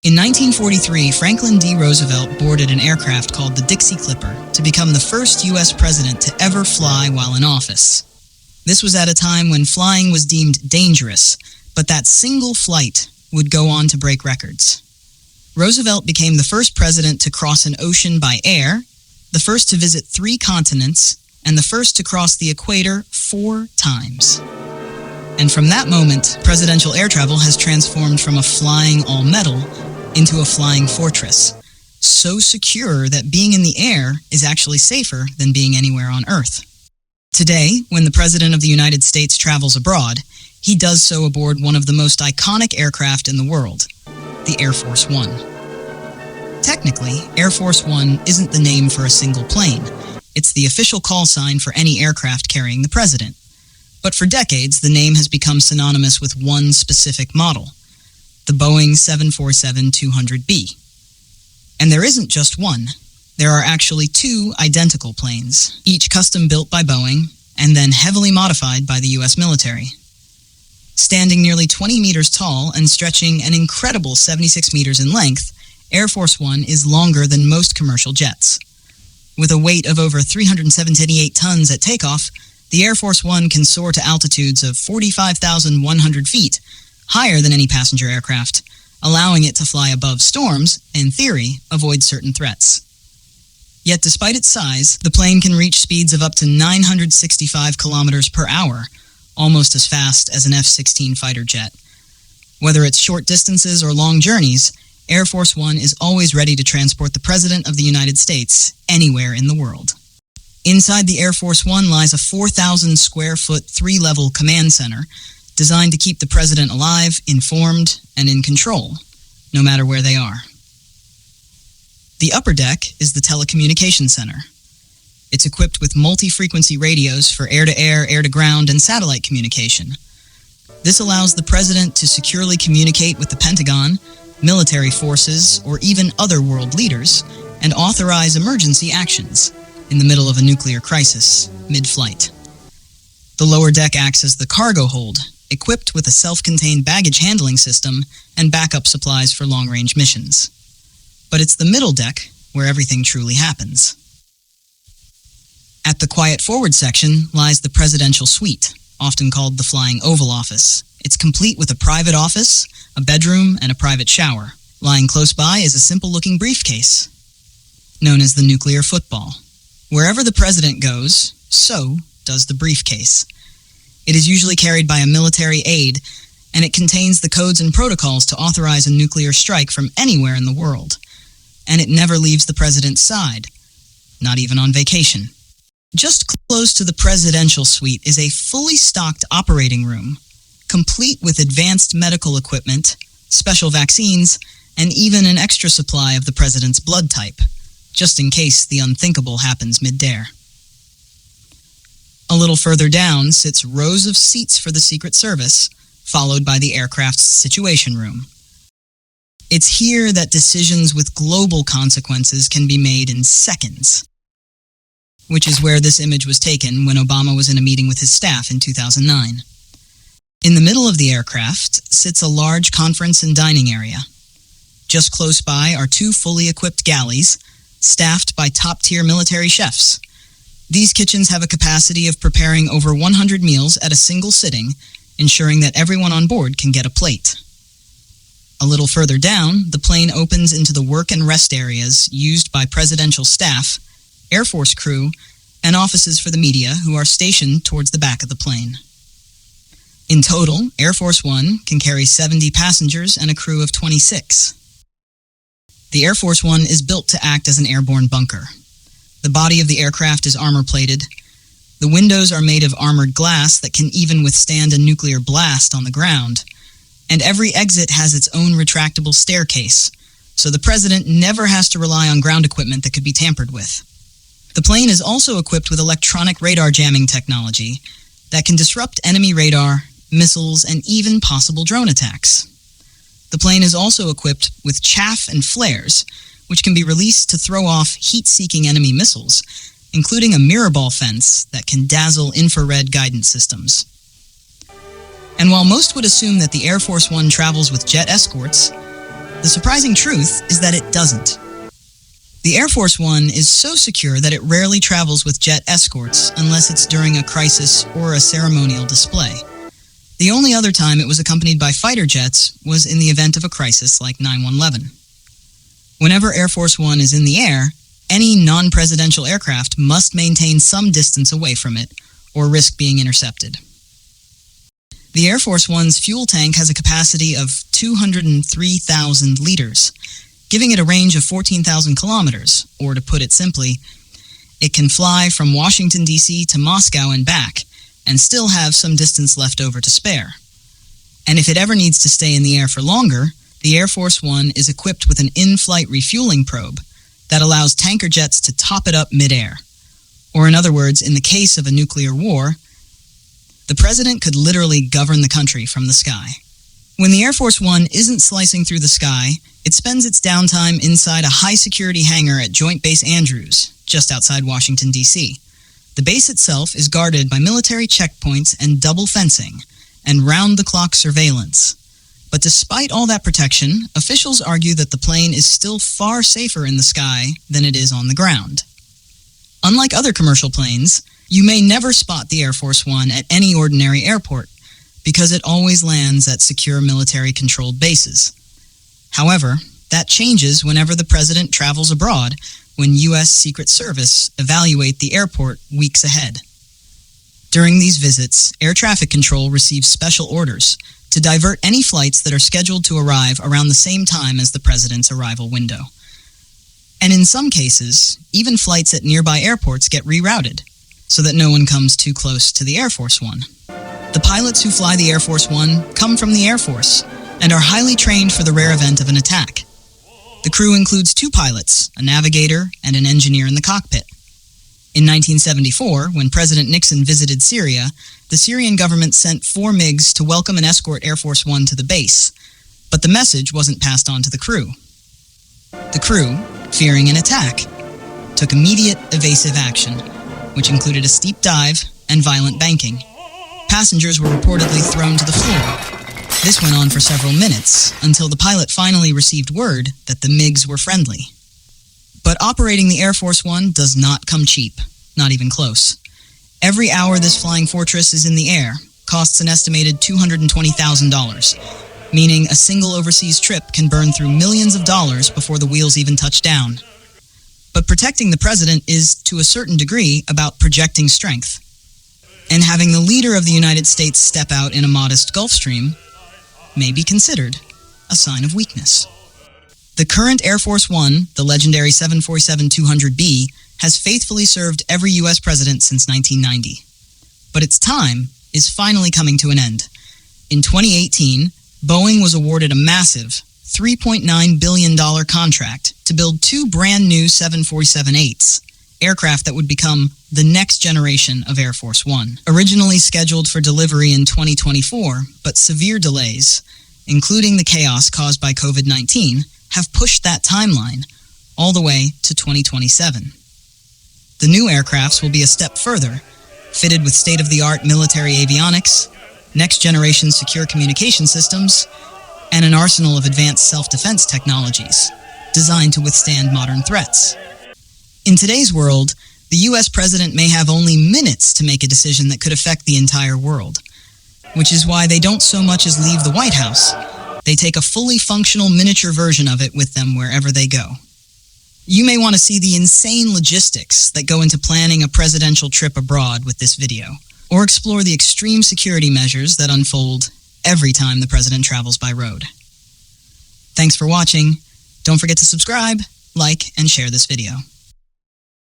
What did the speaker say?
In 1943, Franklin D. Roosevelt boarded an aircraft called the Dixie Clipper to become the first U.S. president to ever fly while in office. This was at a time when flying was deemed dangerous, but that single flight would go on to break records. Roosevelt became the first president to cross an ocean by air, the first to visit 3 continents, and the first to cross the equator 4 times. And from that moment, presidential air travel has transformed from a flying all-metal into a flying fortress, so secure that being in the air is actually safer than being anywhere on Earth. Today, when the President of the United States travels abroad, he does so aboard one of the most iconic aircraft in the world, the Airforce One. Technically, Airforce One isn't the name for a single plane. It's the official call sign for any aircraft carrying the president. But for decades, the name has become synonymous with one specific model, the Boeing 747-200B. And there isn't just one. There are actually 2 identical planes, each custom-built by Boeing and then heavily modified by the U.S. military. Standing nearly 20 meters tall and stretching an incredible 76 meters in length, Air Force One is longer than most commercial jets. With a weight of over 378 tons at takeoff, the Air Force One can soar to altitudes of 45,100 feet, higher than any passenger aircraft, allowing it to fly above storms, and in theory, avoid certain threats. Yet despite its size, the plane can reach speeds of up to 965 kilometers per hour, almost as fast as an F-16 fighter jet. Whether it's short distances or long journeys, Air Force One is always ready to transport the President of the United States anywhere in the world. Inside the Air Force One lies a 4,000 square foot 3-level command center designed to keep the President alive, informed, and in control, no matter where they are. The upper deck is the telecommunications center. It's equipped with multi-frequency radios for air-to-air, air-to-ground, and satellite communication. This allows the President to securely communicate with the Pentagon, military forces, or even other world leaders, and authorize emergency actions in the middle of a nuclear crisis, mid-flight. The lower deck acts as the cargo hold, equipped with a self-contained baggage handling system and backup supplies for long-range missions. But it's the middle deck where everything truly happens. At the quiet forward section lies the presidential suite, often called the Flying Oval Office. It's complete with a private office, a bedroom, and a private shower. Lying close by is a simple-looking briefcase, known as the nuclear football. Wherever the president goes, so does the briefcase. It is usually carried by a military aide, and it contains the codes and protocols to authorize a nuclear strike from anywhere in the world. And it never leaves the president's side, not even on vacation. Just close to the presidential suite is a fully stocked operating room, complete with advanced medical equipment, special vaccines, and even an extra supply of the president's blood type, just in case the unthinkable happens mid-air. A little further down sits rows of seats for the Secret Service, followed by the aircraft's situation room. It's here that decisions with global consequences can be made in seconds, which is where this image was taken when Obama was in a meeting with his staff in 2009. In the middle of the aircraft sits a large conference and dining area. Just close by are 2 fully equipped galleys, staffed by top-tier military chefs. These kitchens have a capacity of preparing over 100 meals at a single sitting, ensuring that everyone on board can get a plate. A little further down, the plane opens into the work and rest areas used by presidential staff, Air Force crew, and offices for the media who are stationed towards the back of the plane. In total, Air Force One can carry 70 passengers and a crew of 26. The Air Force One is built to act as an airborne bunker. The body of the aircraft is armor-plated. The windows are made of armored glass that can even withstand a nuclear blast on the ground. And every exit has its own retractable staircase, so the president never has to rely on ground equipment that could be tampered with. The plane is also equipped with electronic radar jamming technology that can disrupt enemy radar, missiles, and even possible drone attacks. The plane is also equipped with chaff and flares, which can be released to throw off heat-seeking enemy missiles, including a mirror ball fence that can dazzle infrared guidance systems. And while most would assume that the Air Force One travels with jet escorts, The surprising truth is that it doesn't. The Airforce One is so secure that it rarely travels with jet escorts unless it's during a crisis or a ceremonial display. The only other time it was accompanied by fighter jets was in the event of a crisis like 9/11. Whenever Airforce One is in the air, any non-presidential aircraft must maintain some distance away from it or risk being intercepted. The Airforce One's fuel tank has a capacity of 203,000 liters, giving it a range of 14,000 kilometers, or to put it simply, it can fly from Washington, D.C. to Moscow and back, and still have some distance left over to spare. And if it ever needs to stay in the air for longer, the Airforce One is equipped with an in-flight refueling probe that allows tanker jets to top it up mid-air. Or in other words, in the case of a nuclear war, the president could literally govern the country from the sky. When the Airforce One isn't slicing through the sky, it spends its downtime inside a high-security hangar at Joint Base Andrews, just outside Washington, D.C. The base itself is guarded by military checkpoints and double fencing, and round-the-clock surveillance. But despite all that protection, officials argue that the plane is still far safer in the sky than it is on the ground. Unlike other commercial planes, you may never spot the Airforce One at any ordinary airport, because it always lands at secure military-controlled bases. However, that changes whenever the president travels abroad, when U.S. Secret Service evaluate the airport weeks ahead. During these visits, air traffic control receives special orders to divert any flights that are scheduled to arrive around the same time as the president's arrival window. And in some cases, even flights at nearby airports get rerouted, so that no one comes too close to the Airforce One. The pilots who fly the Airforce One come from the Air Force and are highly trained for the rare event of an attack. The crew includes 2 pilots, a navigator, and an engineer in the cockpit. In 1974, when President Nixon visited Syria, the Syrian government sent 4 MiGs to welcome and escort Airforce One to the base, but the message wasn't passed on to the crew. The crew, fearing an attack, took immediate evasive action, which included a steep dive and violent banking. Passengers were reportedly thrown to the floor. This went on for several minutes, until the pilot finally received word that the MiGs were friendly. But operating the Airforce One does not come cheap, not even close. Every hour this flying fortress is in the air costs an estimated $220,000, meaning a single overseas trip can burn through millions of dollars before the wheels even touch down. But protecting the president is, to a certain degree, about projecting strength. And having the leader of the United States step out in a modest Gulfstream may be considered a sign of weakness. The current Airforce One, the legendary 747-200B, has faithfully served every U.S. president since 1990. But its time is finally coming to an end. In 2018, Boeing was awarded a massive $3.9 billion contract to build 2 brand new 747-8s, aircraft that would become the next generation of Air Force One. Originally scheduled for delivery in 2024, but severe delays, including the chaos caused by COVID-19, have pushed that timeline all the way to 2027. The new aircrafts will be a step further, fitted with state-of-the-art military avionics, next-generation secure communication systems, and an arsenal of advanced self-defense technologies designed to withstand modern threats. In today's world, the U.S. president may have only minutes to make a decision that could affect the entire world, which is why they don't so much as leave the White House. They take a fully functional miniature version of it with them wherever they go. You may want to see the insane logistics that go into planning a presidential trip abroad with this video, or explore the extreme security measures that unfold every time the president travels by road. Thanks for watching. Don't forget to subscribe, like, and share this video.